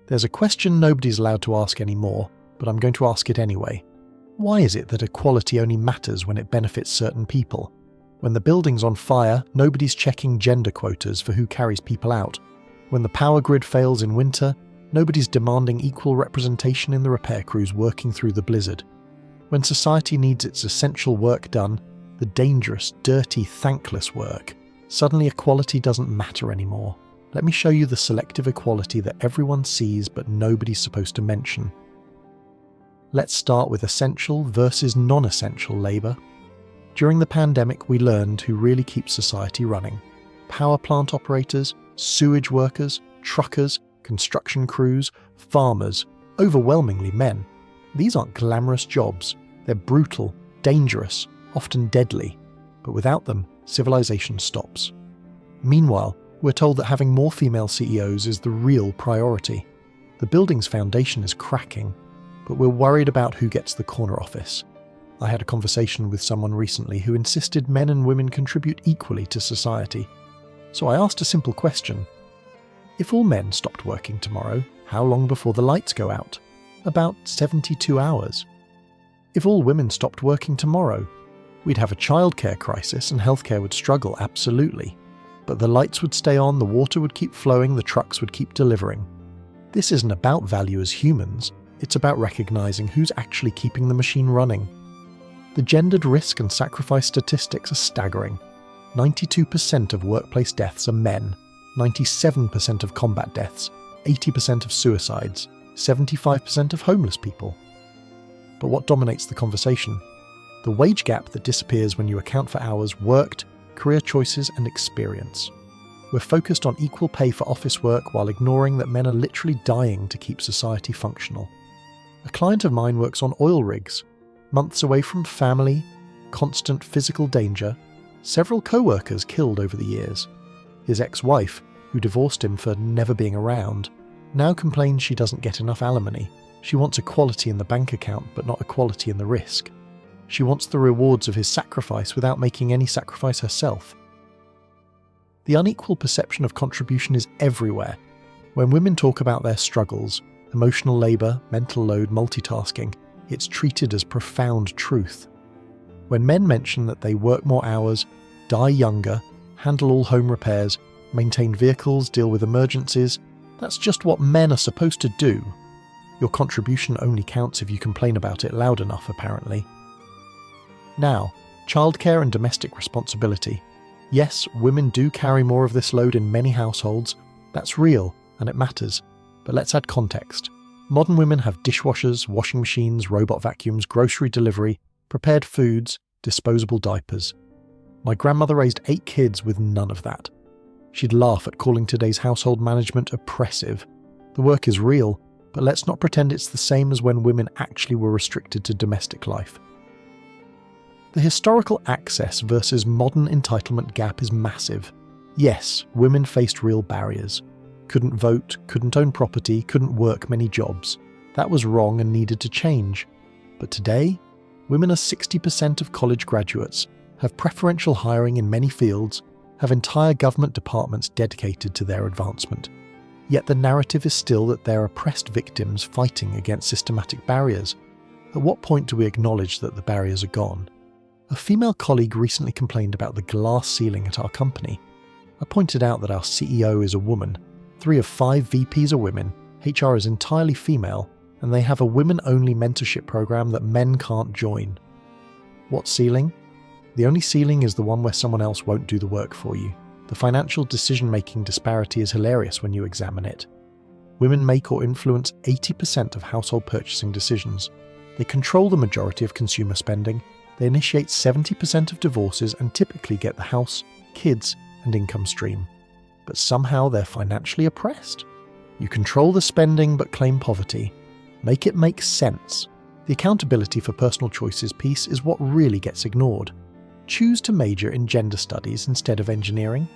There's a question nobody's allowed to ask anymore, but I'm going to ask it anyway. Why is it that equality only matters when it benefits certain people? When the building's on fire, nobody's checking gender quotas for who carries people out. When the power grid fails in winter, nobody's demanding equal representation in the repair crews working through the blizzard. When society needs its essential work done, the dangerous, dirty, thankless work, suddenly equality doesn't matter anymore. Let me show you the selective equality that everyone sees but nobody's supposed to mention. Let's start with essential versus non-essential labour. During the pandemic, we learned who really keeps society running. Power plant operators, sewage workers, truckers, construction crews, farmers, overwhelmingly men. These aren't glamorous jobs. They're brutal, dangerous, often deadly. But without them, civilization stops. Meanwhile, we're told that having more female CEOs is the real priority. The building's foundation is cracking, but we're worried about who gets the corner office. I had a conversation with someone recently who insisted men and women contribute equally to society. So I asked a simple question. If all men stopped working tomorrow, how long before the lights go out? About 72 hours. If all women stopped working tomorrow, we'd have a childcare crisis and healthcare would struggle, absolutely. But the lights would stay on, the water would keep flowing, the trucks would keep delivering. This isn't about value as humans, it's about recognizing who's actually keeping the machine running. The gendered risk and sacrifice statistics are staggering. 92% of workplace deaths are men, 97% of combat deaths, 80% of suicides, 75% of homeless people. But what dominates the conversation? The wage gap that disappears when you account for hours worked, career choices and experience. We're focused on equal pay for office work while ignoring that men are literally dying to keep society functional. A client of mine works on oil rigs, months away from family, constant physical danger, several co-workers killed over the years. His ex-wife, who divorced him for never being around, now complains she doesn't get enough alimony. She wants equality in the bank account, but not equality in the risk. She wants the rewards of his sacrifice without making any sacrifice herself. The unequal perception of contribution is everywhere. When women talk about their struggles, emotional labour, mental load, multitasking, it's treated as profound truth. When men mention that they work more hours, die younger, handle all home repairs, maintain vehicles, deal with emergencies, that's just what men are supposed to do. Your contribution only counts if you complain about it loud enough, apparently. Now, childcare and domestic responsibility. Yes, women do carry more of this load in many households. That's real, and it matters. But let's add context. Modern women have dishwashers, washing machines, robot vacuums, grocery delivery, prepared foods, disposable diapers. My grandmother raised 8 kids with none of that. She'd laugh at calling today's household management oppressive. The work is real, but let's not pretend it's the same as when women actually were restricted to domestic life. The historical access versus modern entitlement gap is massive. Yes, women faced real barriers. Couldn't vote, couldn't own property, couldn't work many jobs. That was wrong and needed to change. But today, women are 60% of college graduates, have preferential hiring in many fields, have entire government departments dedicated to their advancement. Yet the narrative is still that they're oppressed victims fighting against systematic barriers. At what point do we acknowledge that the barriers are gone? A female colleague recently complained about the glass ceiling at our company. I pointed out that our CEO is a woman, 3 of 5 VPs are women, HR is entirely female, and they have a women-only mentorship program that men can't join. What ceiling? The only ceiling is the one where someone else won't do the work for you. The financial decision-making disparity is hilarious when you examine it. Women make or influence 80% of household purchasing decisions. They control the majority of consumer spending. They initiate 70% of divorces and typically get the house, kids, and income stream. But somehow they're financially oppressed. You control the spending but claim poverty. Make it make sense. The accountability for personal choices piece is what really gets ignored. Choose to major in gender studies instead of engineering.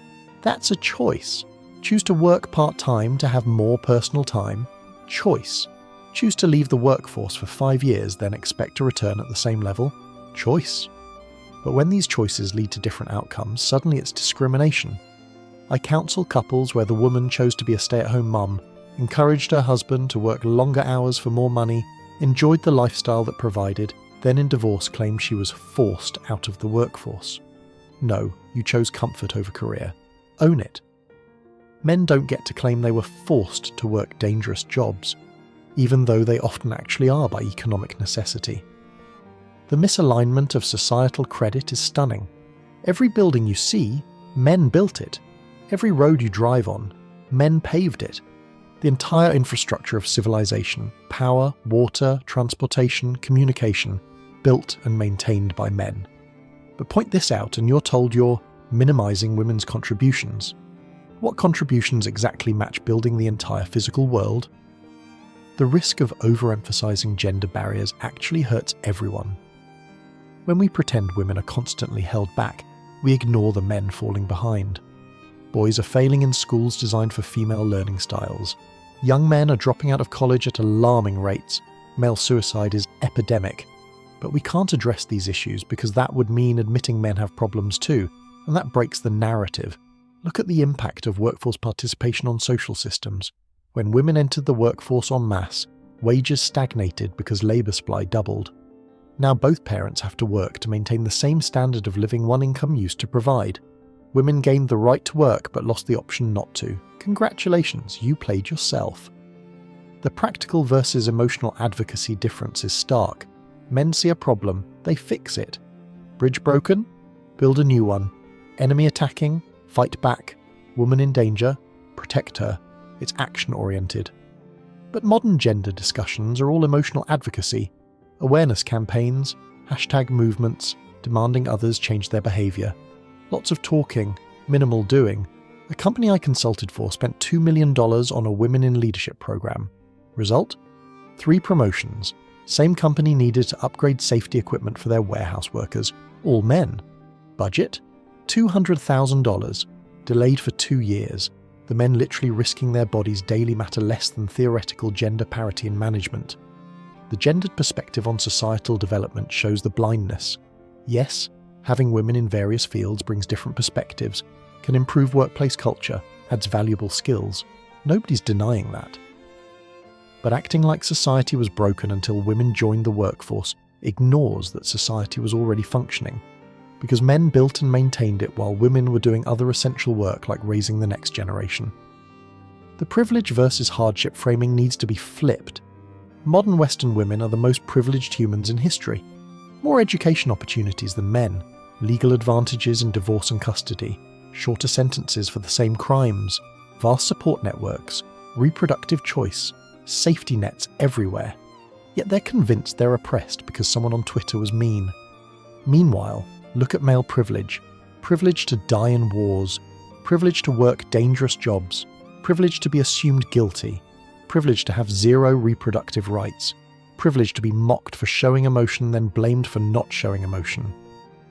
That's a choice. Choose to work part-time to have more personal time. Choice. Choose to leave the workforce for 5 years, then expect to return at the same level. Choice. But when these choices lead to different outcomes, suddenly it's discrimination. I counsel couples where the woman chose to be a stay-at-home mum, encouraged her husband to work longer hours for more money, enjoyed the lifestyle that provided, then in divorce claimed she was forced out of the workforce. No, you chose comfort over career. Own it. Men don't get to claim they were forced to work dangerous jobs, even though they often actually are by economic necessity. The misalignment of societal credit is stunning. Every building you see, men built it. Every road you drive on, men paved it. The entire infrastructure of civilization, power, water, transportation, communication, built and maintained by men. But point this out and you're told you're minimizing women's contributions. What contributions exactly match building the entire physical world? The risk of overemphasizing gender barriers actually hurts everyone. When we pretend women are constantly held back, we ignore the men falling behind. Boys are failing in schools designed for female learning styles. Young men are dropping out of college at alarming rates. Male suicide is epidemic. But we can't address these issues because that would mean admitting men have problems too, and that breaks the narrative. Look at the impact of workforce participation on social systems. When women entered the workforce en masse, wages stagnated because labour supply doubled. Now both parents have to work to maintain the same standard of living one income used to provide. Women gained the right to work but lost the option not to. Congratulations, you played yourself. The practical versus emotional advocacy difference is stark. Men see a problem, they fix it. Bridge broken? Build a new one. Enemy attacking? Fight back. Woman in danger? Protect her. It's action-oriented. But modern gender discussions are all emotional advocacy, awareness campaigns, hashtag movements, demanding others change their behaviour. Lots of talking, minimal doing. A company I consulted for spent $2 million on a Women in Leadership program. Result? 3 promotions. Same company needed to upgrade safety equipment for their warehouse workers, all men. Budget? $200,000. Delayed for 2 years. The men literally risking their bodies daily matter less than theoretical gender parity in management. The gendered perspective on societal development shows the blindness. Yes, having women in various fields brings different perspectives, can improve workplace culture, adds valuable skills. Nobody's denying that. But acting like society was broken until women joined the workforce ignores that society was already functioning, because men built and maintained it while women were doing other essential work like raising the next generation. The privilege versus hardship framing needs to be flipped. Modern Western women are the most privileged humans in history. More education opportunities than men, legal advantages in divorce and custody, shorter sentences for the same crimes, vast support networks, reproductive choice, safety nets everywhere. Yet they're convinced they're oppressed because someone on Twitter was mean. Meanwhile, look at male privilege. Privilege to die in wars. Privilege to work dangerous jobs. Privilege to be assumed guilty. Privilege to have 0 reproductive rights. Privilege to be mocked for showing emotion, then blamed for not showing emotion.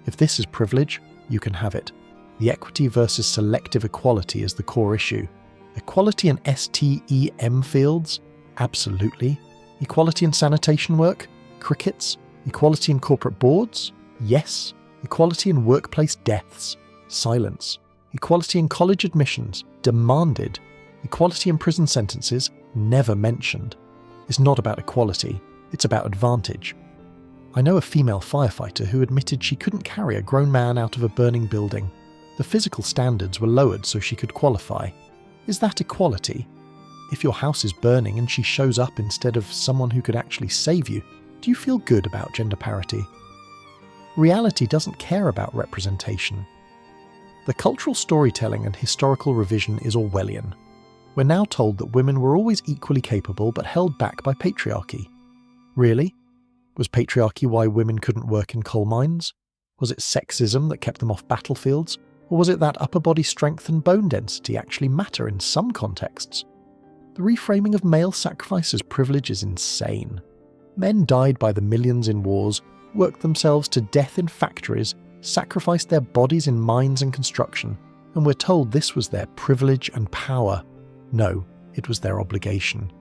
If this is privilege, you can have it. The equity versus selective equality is the core issue. Equality in STEM fields? Absolutely. Equality in sanitation work? Crickets? Equality in corporate boards? Yes. Equality in workplace deaths? Silence. Equality in college admissions? Demanded. Equality in prison sentences? Never mentioned. It's not about equality, it's about advantage. I know a female firefighter who admitted she couldn't carry a grown man out of a burning building. The physical standards were lowered so she could qualify. Is that equality? If your house is burning and she shows up instead of someone who could actually save you, do you feel good about gender parity? Reality doesn't care about representation. The cultural storytelling and historical revision is Orwellian. We're now told that women were always equally capable but held back by patriarchy. Really? Was patriarchy why women couldn't work in coal mines? Was it sexism that kept them off battlefields? Or was it that upper body strength and bone density actually matter in some contexts? The reframing of male sacrifice as privilege is insane. Men died by the millions in wars, worked themselves to death in factories, sacrificed their bodies in mines and construction, and we're told this was their privilege and power. No, it was their obligation.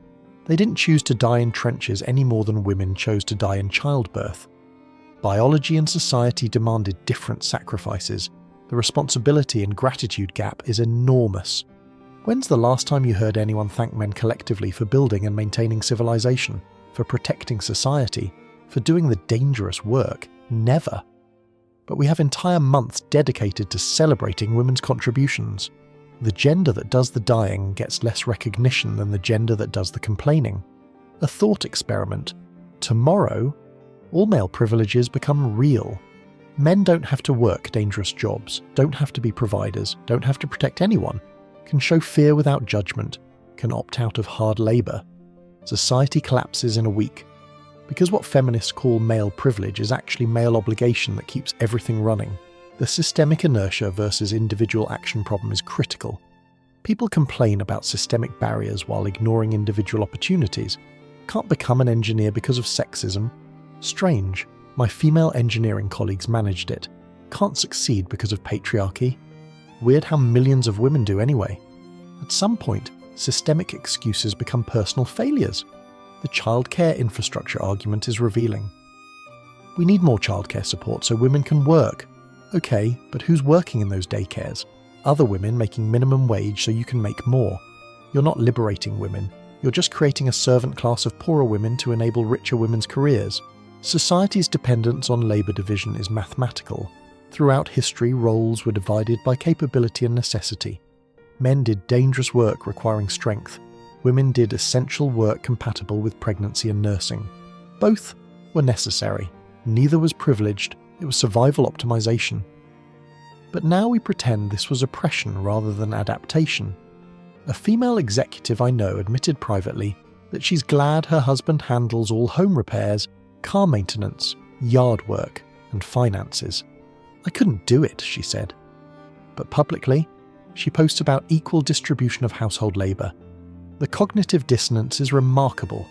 They didn't choose to die in trenches any more than women chose to die in childbirth. Biology and society demanded different sacrifices. The responsibility and gratitude gap is enormous. When's the last time you heard anyone thank men collectively for building and maintaining civilization, for protecting society, for doing the dangerous work? Never. But we have entire months dedicated to celebrating women's contributions. The gender that does the dying gets less recognition than the gender that does the complaining. A thought experiment. Tomorrow, all male privileges become real. Men don't have to work dangerous jobs, don't have to be providers, don't have to protect anyone, can show fear without judgment, can opt out of hard labour. Society collapses in a week. Because what feminists call male privilege is actually male obligation that keeps everything running. The systemic inertia versus individual action problem is critical. People complain about systemic barriers while ignoring individual opportunities. Can't become an engineer because of sexism. Strange, my female engineering colleagues managed it. Can't succeed because of patriarchy. Weird how millions of women do anyway. At some point, systemic excuses become personal failures. The childcare infrastructure argument is revealing. We need more childcare support so women can work. Okay, but who's working in those daycares? Other women making minimum wage so you can make more. You're not liberating women. You're just creating a servant class of poorer women to enable richer women's careers. Society's dependence on labour division is mathematical. Throughout history, roles were divided by capability and necessity. Men did dangerous work requiring strength. Women did essential work compatible with pregnancy and nursing. Both were necessary. Neither was privileged. It was survival optimization. But now we pretend this was oppression rather than adaptation. A female executive I know admitted privately that she's glad her husband handles all home repairs, car maintenance, yard work, and finances. I couldn't do it, she said. But publicly, she posts about equal distribution of household labour. The cognitive dissonance is remarkable.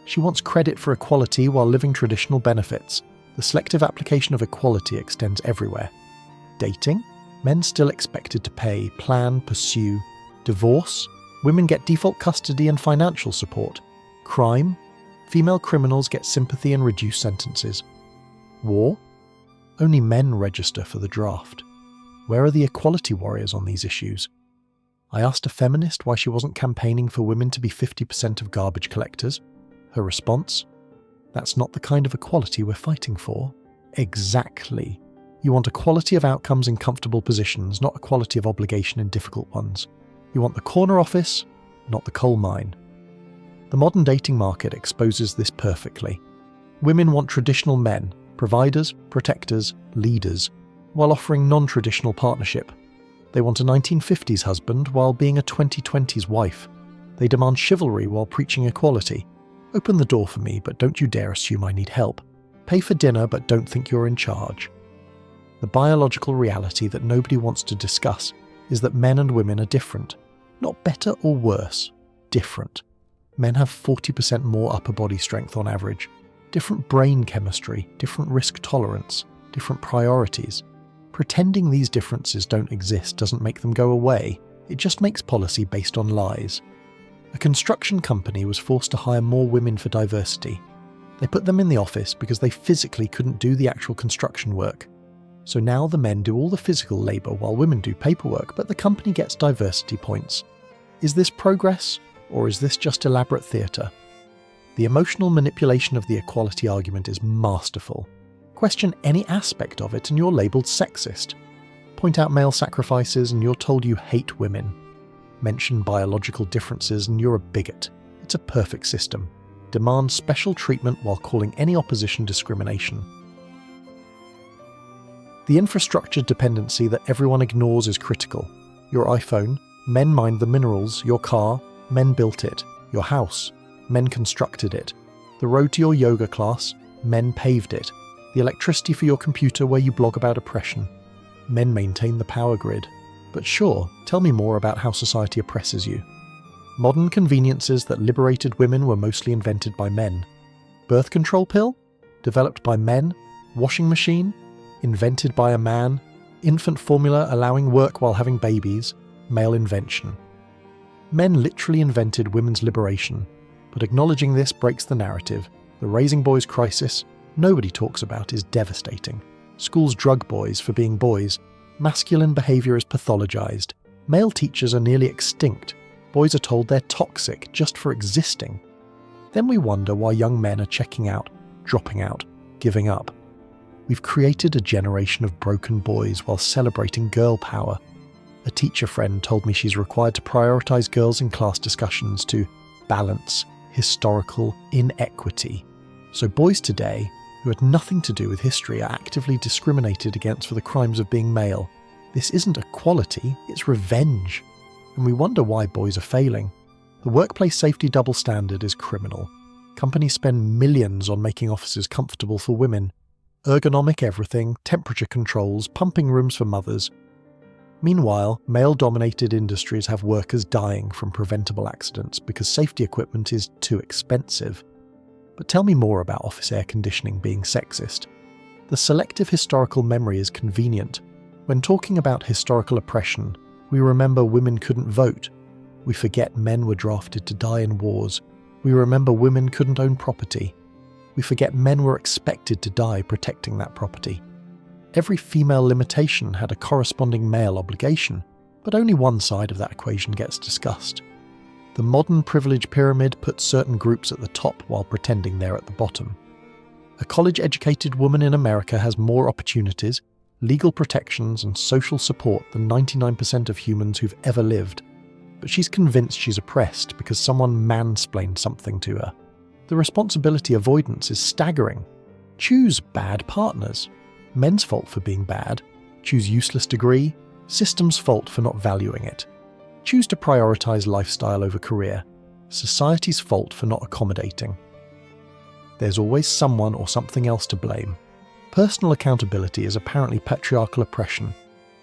She wants credit for equality while living traditional benefits. The selective application of equality extends everywhere. Dating? Men still expected to pay, plan, pursue. Divorce? Women get default custody and financial support. Crime? Female criminals get sympathy and reduced sentences. War? Only men register for the draft. Where are the equality warriors on these issues? I asked a feminist why she wasn't campaigning for women to be 50% of garbage collectors. Her response? That's not the kind of equality we're fighting for. Exactly. You want equality of outcomes in comfortable positions, not equality of obligation in difficult ones. You want the corner office, not the coal mine. The modern dating market exposes this perfectly. Women want traditional men, providers, protectors, leaders, while offering non-traditional partnership. They want a 1950s husband while being a 2020s wife. They demand chivalry while preaching equality. Open the door for me, but don't you dare assume I need help. Pay for dinner, but don't think you're in charge. The biological reality that nobody wants to discuss is that men and women are different. Not better or worse, different. Men have 40% more upper body strength on average. Different brain chemistry, different risk tolerance, different priorities. Pretending these differences don't exist doesn't make them go away. It just makes policy based on lies. A construction company was forced to hire more women for diversity. They put them in the office because they physically couldn't do the actual construction work. So now the men do all the physical labour while women do paperwork, but the company gets diversity points. Is this progress, or is this just elaborate theatre? The emotional manipulation of the equality argument is masterful. Question any aspect of it and you're labelled sexist. Point out male sacrifices and you're told you hate women. Mention biological differences and you're a bigot. It's a perfect system. Demand special treatment while calling any opposition discrimination. The infrastructure dependency that everyone ignores is critical. Your iPhone, men mined the minerals. Your car, men built it. Your house, men constructed it. The road to your yoga class, men paved it. The electricity for your computer where you blog about oppression. Men maintain the power grid. But sure, tell me more about how society oppresses you. Modern conveniences that liberated women were mostly invented by men. Birth control pill? Developed by men. Washing machine? Invented by a man. Infant formula allowing work while having babies? Male invention. Men literally invented women's liberation. But acknowledging this breaks the narrative. The raising boys crisis, nobody talks about, is devastating. Schools drug boys for being boys. Masculine behaviour is pathologized. Male teachers are nearly extinct. Boys are told they're toxic just for existing. Then we wonder why young men are checking out, dropping out, giving up. We've created a generation of broken boys while celebrating girl power. A teacher friend told me she's required to prioritise girls in class discussions to balance historical inequity. So boys today, who had nothing to do with history, are actively discriminated against for the crimes of being male. This isn't equality, it's revenge. And we wonder why boys are failing. The workplace safety double standard is criminal. Companies spend millions on making offices comfortable for women. Ergonomic everything, temperature controls, pumping rooms for mothers. Meanwhile, male-dominated industries have workers dying from preventable accidents because safety equipment is too expensive. But tell me more about office air conditioning being sexist. The selective historical memory is convenient. When talking about historical oppression, we remember women couldn't vote. We forget men were drafted to die in wars. We remember women couldn't own property. We forget men were expected to die protecting that property. Every female limitation had a corresponding male obligation, but only one side of that equation gets discussed. The modern privilege pyramid puts certain groups at the top while pretending they're at the bottom. A college-educated woman in America has more opportunities, legal protections, and social support than 99% of humans who've ever lived. But she's convinced she's oppressed because someone mansplained something to her. The responsibility avoidance is staggering. Choose bad partners. Men's fault for being bad. Choose useless degree. System's fault for not valuing it. Choose to prioritise lifestyle over career. Society's fault for not accommodating. There's always someone or something else to blame. Personal accountability is apparently patriarchal oppression.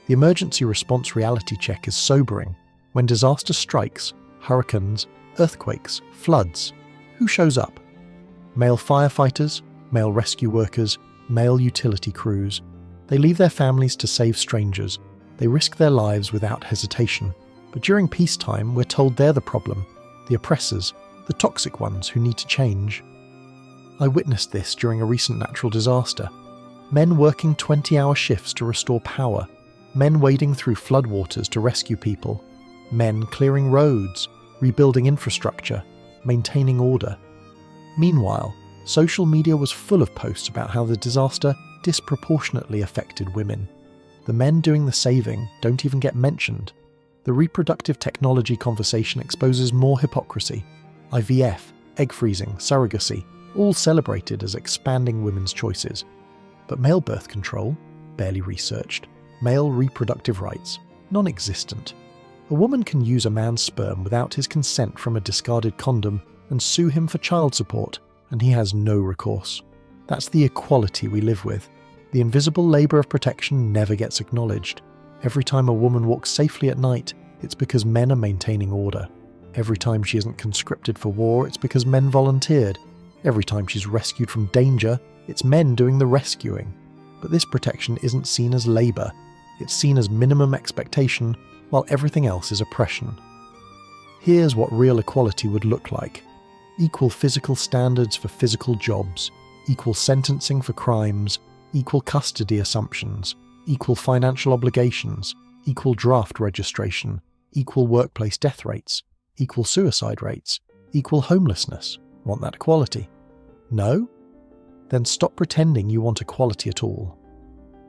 The emergency response reality check is sobering. When disaster strikes, hurricanes, earthquakes, floods, who shows up? Male firefighters, male rescue workers, male utility crews. They leave their families to save strangers. They risk their lives without hesitation. But during peacetime, we're told they're the problem, the oppressors, the toxic ones who need to change. I witnessed this during a recent natural disaster. Men working 20-hour shifts to restore power. Men wading through floodwaters to rescue people. Men clearing roads, rebuilding infrastructure, maintaining order. Meanwhile, social media was full of posts about how the disaster disproportionately affected women. The men doing the saving don't even get mentioned. The reproductive technology conversation exposes more hypocrisy. IVF, egg freezing, surrogacy, all celebrated as expanding women's choices. But male birth control, barely researched. Male reproductive rights, non-existent. A woman can use a man's sperm without his consent from a discarded condom and sue him for child support, and he has no recourse. That's the equality we live with. The invisible labour of protection never gets acknowledged. Every time a woman walks safely at night, it's because men are maintaining order. Every time she isn't conscripted for war, it's because men volunteered. Every time she's rescued from danger, it's men doing the rescuing. But this protection isn't seen as labour. It's seen as minimum expectation, while everything else is oppression. Here's what real equality would look like. Equal physical standards for physical jobs, equal sentencing for crimes, equal custody assumptions, equal financial obligations, equal draft registration, equal workplace death rates, equal suicide rates, equal homelessness. Want that equality? No? Then stop pretending you want equality at all.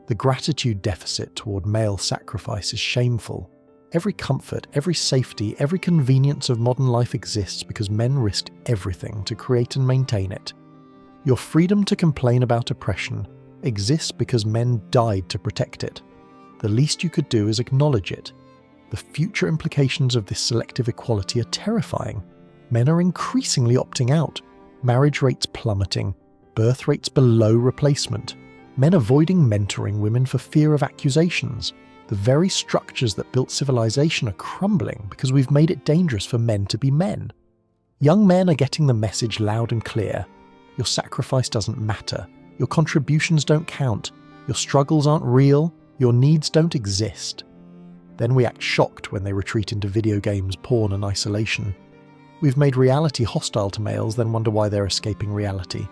The gratitude deficit toward male sacrifice is shameful. Every comfort, every safety, every convenience of modern life exists because men risked everything to create and maintain it. Your freedom to complain about oppression exists because men died to protect it. The least you could do is acknowledge it. The future implications of this selective equality are terrifying. Men are increasingly opting out. Marriage rates plummeting. Birth rates below replacement. Men avoiding mentoring women for fear of accusations. The very structures that built civilization are crumbling because we've made it dangerous for men to be men. Young men are getting the message loud and clear. Your sacrifice doesn't matter. Your contributions don't count. Your struggles aren't real. Your needs don't exist. Then we act shocked when they retreat into video games, porn, and isolation. We've made reality hostile to males, then wonder why they're escaping reality.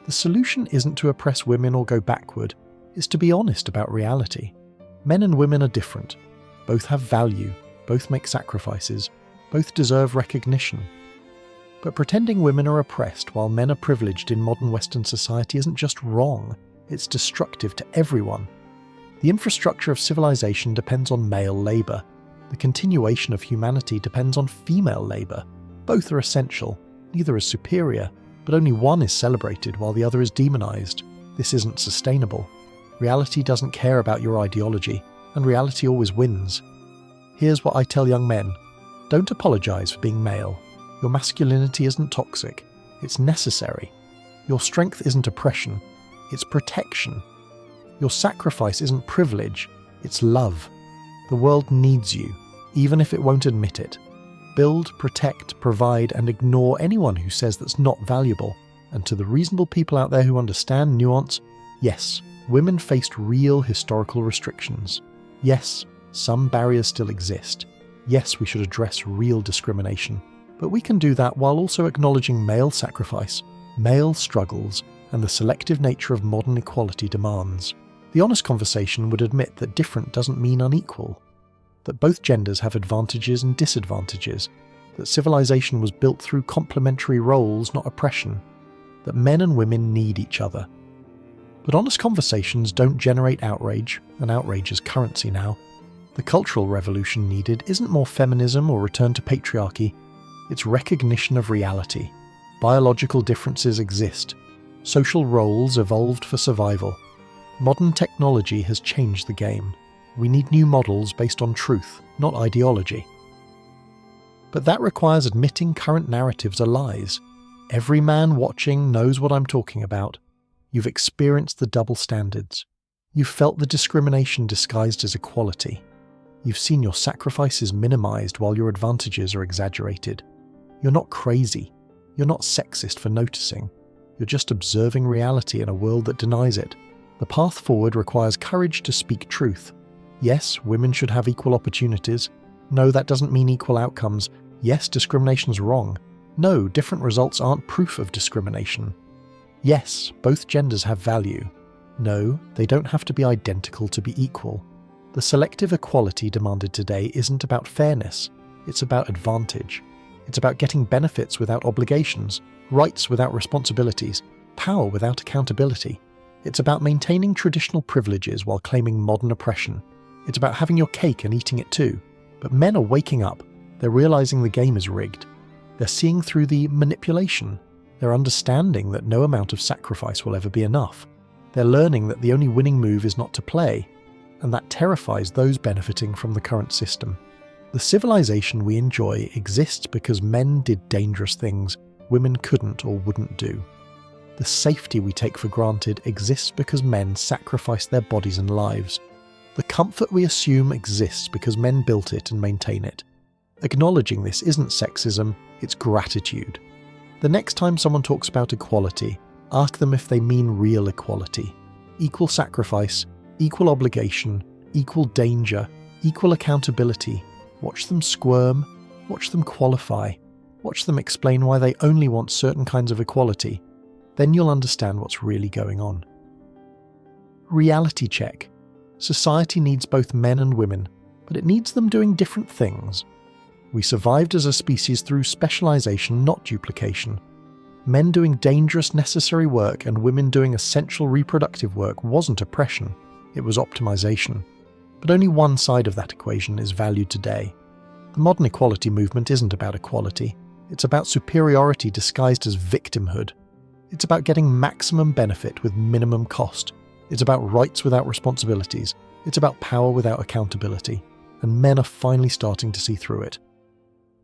The solution isn't to oppress women or go backward. It's to be honest about reality. Men and women are different. Both have value. Both make sacrifices. Both deserve recognition. But pretending women are oppressed while men are privileged in modern Western society isn't just wrong, it's destructive to everyone. The infrastructure of civilization depends on male labour. The continuation of humanity depends on female labour. Both are essential, neither is superior, but only one is celebrated while the other is demonised. This isn't sustainable. Reality doesn't care about your ideology, and reality always wins. Here's what I tell young men. Don't apologise for being male. Your masculinity isn't toxic. It's necessary. Your strength isn't oppression. It's protection. Your sacrifice isn't privilege. It's love. The world needs you, even if it won't admit it. Build, protect, provide, and ignore anyone who says that's not valuable. And to the reasonable people out there who understand nuance, yes, women faced real historical restrictions. Yes, some barriers still exist. Yes, we should address real discrimination. But we can do that while also acknowledging male sacrifice, male struggles, and the selective nature of modern equality demands. The honest conversation would admit that different doesn't mean unequal, that both genders have advantages and disadvantages, that civilization was built through complementary roles, not oppression, that men and women need each other. But honest conversations don't generate outrage, and outrage is currency now. The cultural revolution needed isn't more feminism or return to patriarchy, it's recognition of reality. Biological differences exist. Social roles evolved for survival. Modern technology has changed the game. We need new models based on truth, not ideology. But that requires admitting current narratives are lies. Every man watching knows what I'm talking about. You've experienced the double standards. You've felt the discrimination disguised as equality. You've seen your sacrifices minimized while your advantages are exaggerated. You're not crazy. You're not sexist for noticing. You're just observing reality in a world that denies it. The path forward requires courage to speak truth. Yes, women should have equal opportunities. No, that doesn't mean equal outcomes. Yes, discrimination's wrong. No, different results aren't proof of discrimination. Yes, both genders have value. No, they don't have to be identical to be equal. The selective equality demanded today isn't about fairness. It's about advantage. It's about getting benefits without obligations, rights without responsibilities, power without accountability. It's about maintaining traditional privileges while claiming modern oppression. It's about having your cake and eating it too. But men are waking up. They're realizing the game is rigged. They're seeing through the manipulation. They're understanding that no amount of sacrifice will ever be enough. They're learning that the only winning move is not to play, and that terrifies those benefiting from the current system. The civilization we enjoy exists because men did dangerous things women couldn't or wouldn't do. The safety we take for granted exists because men sacrificed their bodies and lives. The comfort we assume exists because men built it and maintain it. Acknowledging this isn't sexism, it's gratitude. The next time someone talks about equality, ask them if they mean real equality. Equal sacrifice, equal obligation, equal danger, equal accountability. Watch them squirm, watch them qualify, watch them explain why they only want certain kinds of equality. Then you'll understand what's really going on. Reality check. Society needs both men and women, but it needs them doing different things. We survived as a species through specialization, not duplication. Men doing dangerous, necessary work and women doing essential reproductive work wasn't oppression, it was optimization. But only one side of that equation is valued today. The modern equality movement isn't about equality. It's about superiority disguised as victimhood. It's about getting maximum benefit with minimum cost. It's about rights without responsibilities. It's about power without accountability. And men are finally starting to see through it.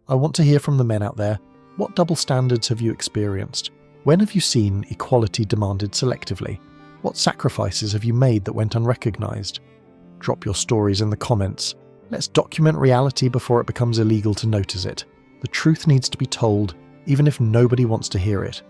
I want to hear from the men out there. What double standards have you experienced? When have you seen equality demanded selectively? What sacrifices have you made that went unrecognized? Drop your stories in the comments. Let's document reality before it becomes illegal to notice it. The truth needs to be told, even if nobody wants to hear it.